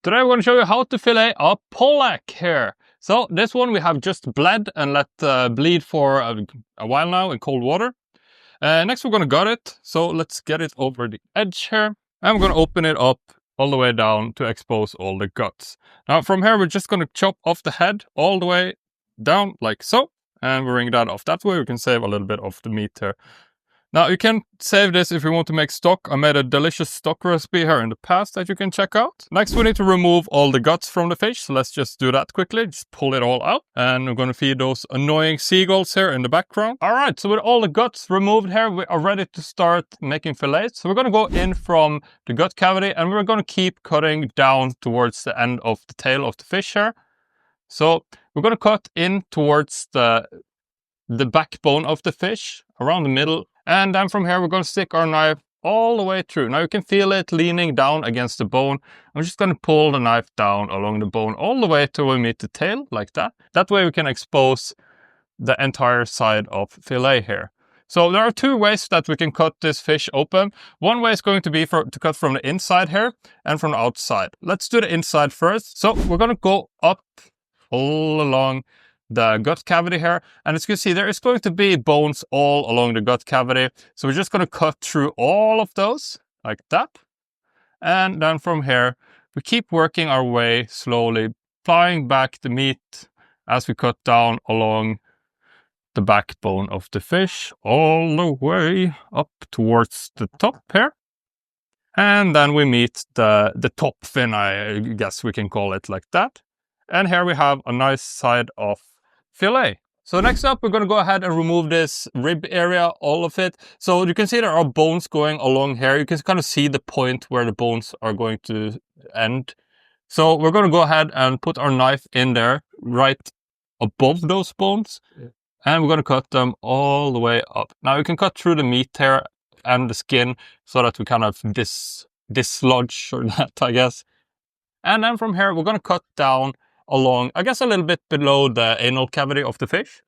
Today we're going to show you how to fillet a pollack here. So this one we have just bled and let bleed for a while now in cold water. Next we're going to gut it. So let's get it over the edge here. And we're going to open it up all the way down to expose all the guts. Now from here we're just going to chop off the head all the way down like so. And we wring that off. That way we can save a little bit of the meat here. Now you can save this if you want to make stock. I made a delicious stock recipe here in the past that you can check out. Next we need to remove all the guts from the fish. So let's just do that quickly. Just pull it all out. And we're going to feed those annoying seagulls here in the background. Alright, so with all the guts removed here, we are ready to start making fillets. So we're going to go in from the gut cavity and we're going to keep cutting down towards the end of the tail of the fish here. So we're going to cut in towards the backbone of the fish around the middle. And then from here, we're going to stick our knife all the way through. Now you can feel it leaning down against the bone. I'm just going to pull the knife down along the bone all the way till we meet the tail, like that. That way we can expose the entire side of fillet here. So there are two ways that we can cut this fish open. One way is going to be to cut from the inside here and from the outside. Let's do the inside first. So we're going to go up all along the gut cavity here, and as you can see there is going to be bones all along the gut cavity, so we're just going to cut through all of those like that. And then from here we keep working our way slowly, plying back the meat as we cut down along the backbone of the fish all the way up towards the top here. And then we meet the top fin, I guess we can call it like that. And here we have a nice side of fillet. So next up, we're going to go ahead and remove this rib area, all of it. So you can see there are bones going along here. You can kind of see the point where the bones are going to end. So we're going to go ahead and put our knife in there right above those bones. And we're going to cut them all the way up. Now you can cut through the meat here and the skin so that we kind of dislodge or that, I guess. And then from here, we're going to cut down along, I guess, a little bit below the anal cavity of the fish.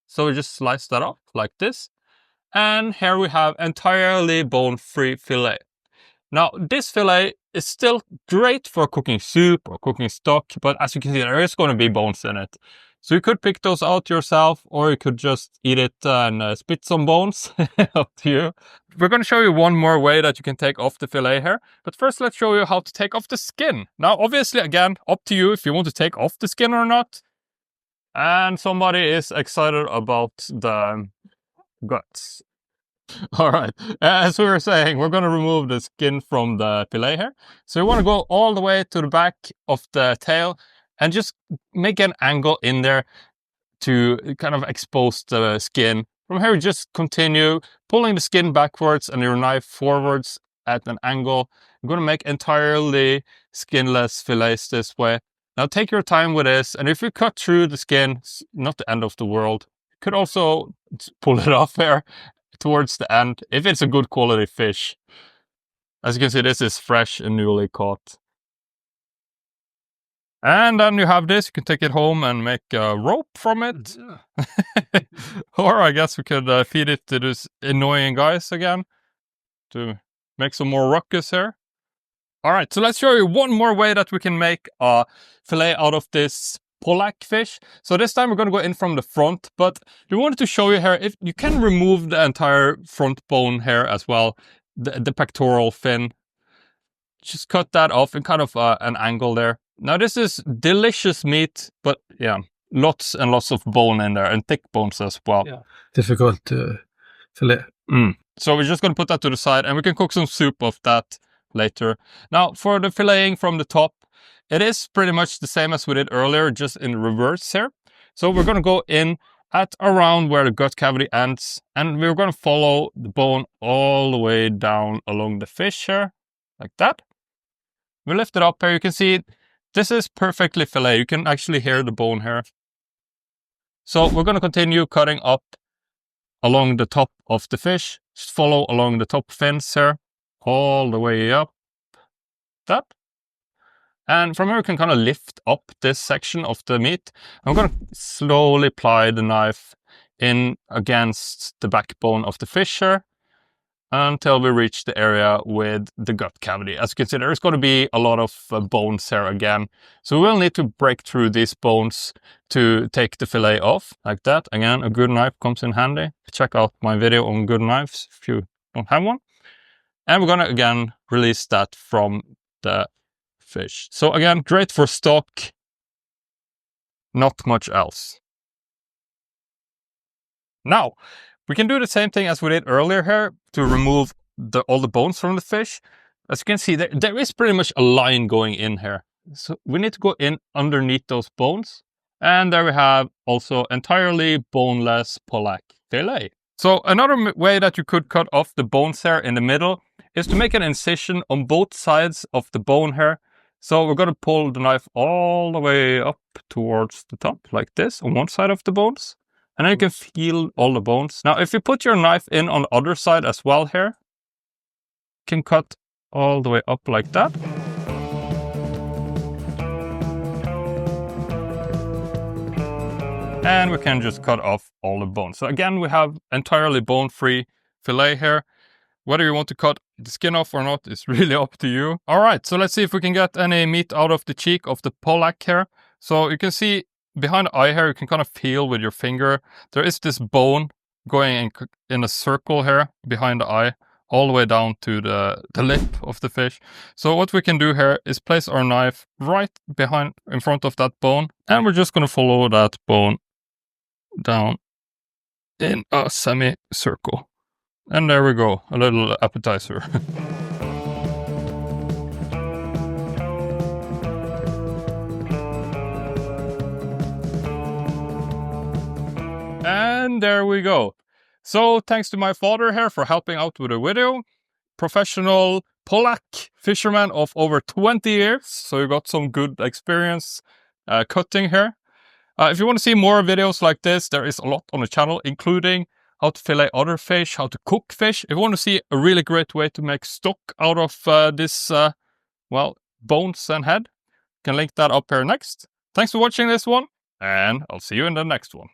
So we just slice that off like this. And here we have entirely bone-free fillet. Now, this fillet is still great for cooking soup or cooking stock, but as you can see, there is going to be bones in it. So you could pick those out yourself, or you could just eat it and spit some bones. Up to you. We're going to show you one more way that you can take off the fillet here. But first, let's show you how to take off the skin. Now, obviously, again, up to you if you want to take off the skin or not. And somebody is excited about the guts. All right, as we were saying, we're going to remove the skin from the fillet here. So you want to go all the way to the back of the tail and just make an angle in there to kind of expose the skin. From here, just continue pulling the skin backwards and your knife forwards at an angle. I'm going to make entirely skinless fillets this way. Now take your time with this, and if you cut through the skin, it's not the end of the world. You could also pull it off here towards the end if it's a good quality fish. As you can see, this is fresh and newly caught. And then you have this. You can take it home and make a rope from it. Yeah. Or I guess we could feed it to these annoying guys again to make some more ruckus here. Alright, so let's show you one more way that we can make a fillet out of this pollack fish. So this time we're going to go in from the front, but we wanted to show you here if you can remove the entire front bone here as well, the pectoral fin. Just cut that off in kind of an angle there. Now this is delicious meat, but yeah, lots and lots of bone in there and thick bones as well. Yeah, difficult to fillet. So we're just going to put that to the side and we can cook some soup of that later. Now for the filleting from the top, it is pretty much the same as we did earlier, just in reverse here. So we're going to go in at around where the gut cavity ends, and we're going to follow the bone all the way down along the fish here, like that. We lift it up here, you can see this is perfectly fillet. You can actually hear the bone here. So we're going to continue cutting up along the top of the fish. Just follow along the top fins here, all the way up, that. And from here, we can kind of lift up this section of the meat. I'm going to slowly ply the knife in against the backbone of the fish here. until we reach the area with the gut cavity. As you can see, there's going to be a lot of bones here again. So we'll need to break through these bones to take the fillet off, like that. Again, a good knife comes in handy. Check out my video on good knives if you don't have one. And we're going to, again, release that from the fish. So again, great for stock, not much else. Now, we can do the same thing as we did earlier here to remove all the bones from the fish. As you can see, there is pretty much a line going in here. So we need to go in underneath those bones. And there we have also entirely boneless Pollack fillet. So another way that you could cut off the bones here in the middle is to make an incision on both sides of the bone here. So we're going to pull the knife all the way up towards the top, like this, on one side of the bones. And then you can feel all the bones. Now, if you put your knife in on the other side as well here, you can cut all the way up like that. And we can just cut off all the bones. So again, we have entirely bone-free fillet here. Whether you want to cut the skin off or not is really up to you. All right, so let's see if we can get any meat out of the cheek of the Pollack here. So you can see behind the eye here, you can kind of feel with your finger. There is this bone going in a circle here behind the eye, all the way down to the lip of the fish. So what we can do here is place our knife right in front of that bone. And we're just going to follow that bone down in a semicircle. And there we go, a little appetizer. And there we go. So thanks to my father here for helping out with the video. Professional Pollack fisherman of over 20 years. So you got some good experience cutting here. If you want to see more videos like this, there is a lot on the channel, including how to fillet other fish, how to cook fish. If you want to see a really great way to make stock out of this, well, bones and head, you can link that up here next. Thanks for watching this one, and I'll see you in the next one.